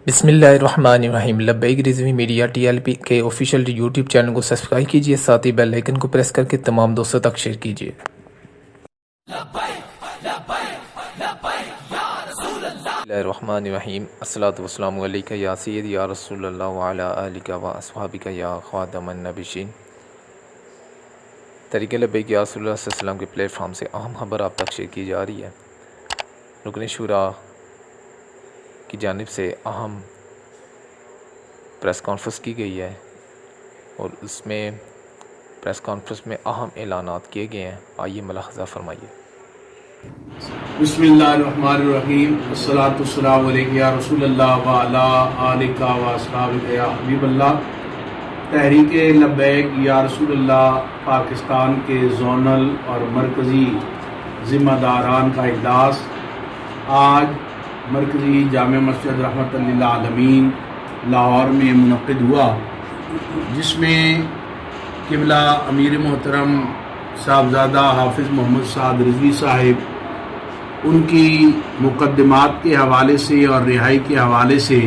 بسم اللہ الرحمن الرحیم۔ لبیک رضوی میڈیا TLP کے آفیشیل یوٹیوب چینل کو سبسکرائب کیجیے، ساتھ ہی بیل آئیکن کو پریس کر کے تمام دوستوں تک شیئر کیجیے۔ بسم اللہ الرحمن الرحیم۔ الصلاۃ والسلام علیکہ یا سید یا رسول اللہ وعلی آلک و اصحابک یا خاتم النبیین۔ طریق لبیک یا رسول اللہ صلی اللہ علیہ وسلم کے پلیٹ فارم سے اہم خبر آپ تک شیئر کی جا رہی ہے۔ رکن شورا کی جانب سے اہم پریس کانفرنس کی گئی ہے اور اس میں پریس کانفرنس میں اہم اعلانات کیے گئے ہیں، آئیے ملاحظہ فرمائیے۔ بسم اللہ الرحمن الرحیم۔ الصلاۃ والسلام علیکہ یا رسول اللہ وعلی آلک و اصحابک یا حبیب اللہ۔ تحریک لبیک یا رسول اللہ پاکستان کے زونل اور مرکزی ذمہ داران کا اجلاس آج مرکزی جامع مسجد رحمت للعالمین لاہور میں منعقد ہوا، جس میں قبلہ امیر محترم صاحبزادہ حافظ محمد سعد رضوی صاحب ان کی مقدمات کے حوالے سے اور رہائی کے حوالے سے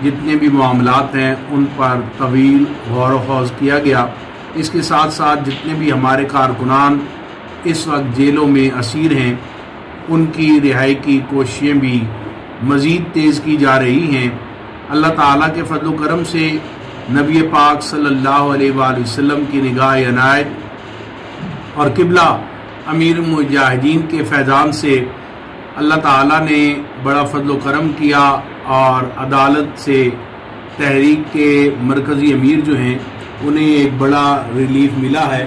جتنے بھی معاملات ہیں ان پر طویل غور و خوض کیا گیا۔ اس کے ساتھ ساتھ جتنے بھی ہمارے کارکنان اس وقت جیلوں میں اسیر ہیں ان کی رہائی کی کوششیں بھی مزید تیز کی جا رہی ہیں۔ اللہ تعالیٰ کے فضل و کرم سے نبی پاک صلی اللہ علیہ وآلہ وسلم کی نگاہ عنایت اور قبلہ امیر المجاہدین کے فیضان سے اللہ تعالیٰ نے بڑا فضل و کرم کیا اور عدالت سے تحریک کے مرکزی امیر جو ہیں انہیں ایک بڑا ریلیف ملا ہے،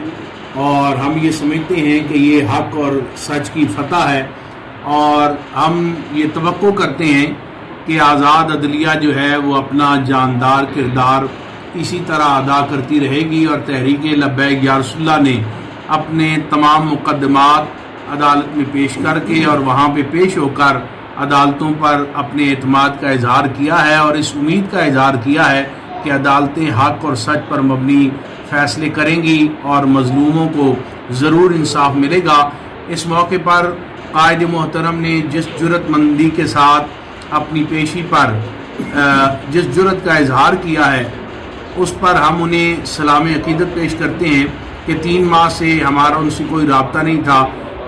اور ہم یہ سمجھتے ہیں کہ یہ حق اور سچ کی فتح ہے، اور ہم یہ توقع کرتے ہیں کہ آزاد عدلیہ جو ہے وہ اپنا جاندار کردار اسی طرح ادا کرتی رہے گی، اور تحریک لبیک یا رسول اللہ نے اپنے تمام مقدمات عدالت میں پیش کر کے اور وہاں پہ پیش ہو کر عدالتوں پر اپنے اعتماد کا اظہار کیا ہے، اور اس امید کا اظہار کیا ہے کہ عدالتیں حق اور سچ پر مبنی فیصلے کریں گی اور مظلوموں کو ضرور انصاف ملے گا۔ اس موقع پر قائد محترم نے جس جرأت مندی کے ساتھ اپنی پیشی پر جس جرأت کا اظہار کیا ہے اس پر ہم انہیں سلام عقیدت پیش کرتے ہیں کہ 3 ماہ سے ہمارا ان سے کوئی رابطہ نہیں تھا،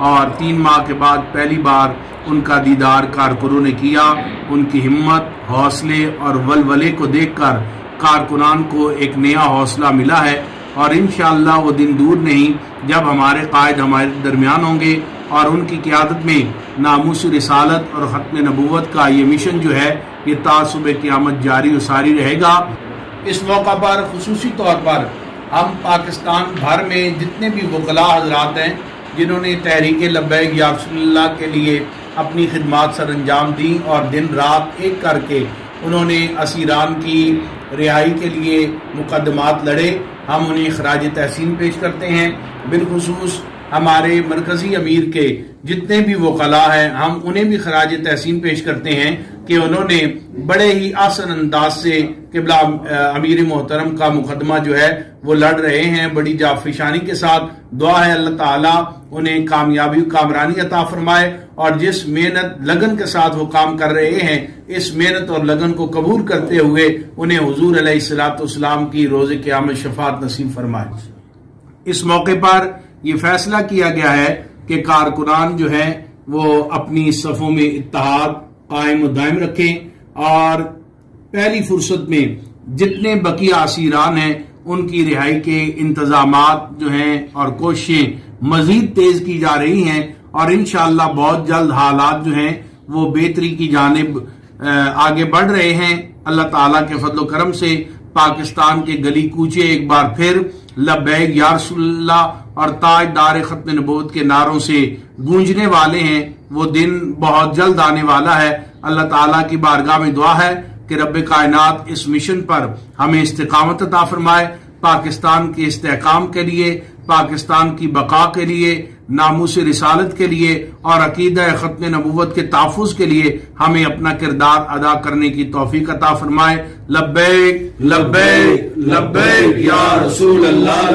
اور 3 ماہ کے بعد پہلی بار ان کا دیدار کارکنوں نے کیا۔ ان کی ہمت، حوصلے اور ولولے کو دیکھ کر کارکنان کو ایک نیا حوصلہ ملا ہے، اور انشاءاللہ وہ دن دور نہیں جب ہمارے قائد ہمارے درمیان ہوں گے، اور ان کی قیادت میں ناموس رسالت اور ختم نبوت کا یہ مشن جو ہے یہ تا صبح قیامت جاری و ساری رہے گا۔ اس موقع پر خصوصی طور پر ہم پاکستان بھر میں جتنے بھی وکلاء حضرات ہیں جنہوں نے تحریک لبیک یا رسول اللہ کے لیے اپنی خدمات سر انجام دیں اور دن رات ایک کر کے انہوں نے اسیران کی رہائی کے لیے مقدمات لڑے، ہم انہیں خراج تحسین پیش کرتے ہیں۔ بالخصوص ہمارے مرکزی امیر کے جتنے بھی وکلاء ہیں ہم انہیں بھی خراج تحسین پیش کرتے ہیں کہ انہوں نے بڑے ہی آسان انداز سے قبلہ امیر محترم کا مقدمہ جو ہے وہ لڑ رہے ہیں، بڑی جافشانی کے ساتھ۔ دعا ہے اللہ تعالیٰ انہیں کامیابی کامرانی عطا فرمائے، اور جس محنت لگن کے ساتھ وہ کام کر رہے ہیں اس محنت اور لگن کو قبول کرتے ہوئے انہیں حضور علیہ الصلوۃ والسلام کی روز قیامت شفاعت نصیب فرمائے۔ اس موقع پر یہ فیصلہ کیا گیا ہے کہ کارکنان جو ہیں وہ اپنی صفوں میں اتحاد قائم و دائم رکھیں، اور پہلی فرصت میں جتنے بقیہ اسیران ہیں ان کی رہائی کے انتظامات جو ہیں اور کوششیں مزید تیز کی جا رہی ہیں، اور انشاءاللہ بہت جلد حالات جو ہیں وہ بہتری کی جانب آگے بڑھ رہے ہیں۔ اللہ تعالیٰ کے فضل و کرم سے پاکستان کے گلی کوچے ایک بار پھر لبیک یا رسول اللہ اور تاجدار ختم نبوت کے نعروں سے گونجنے والے ہیں۔ وہ دن بہت جلد آنے والا ہے۔ اللہ تعالیٰ کی بارگاہ میں دعا ہے کہ رب کائنات اس مشن پر ہمیں استقامت عطا فرمائے، پاکستان کے استحکام کے لیے، پاکستان کی بقا کے لیے، ناموس رسالت کے لیے اور عقیدہ ختم نبوت کے تحفظ کے لیے ہمیں اپنا کردار ادا کرنے کی توفیق عطا فرمائے۔ لبیک لبیک لبیک یا رسول اللہ،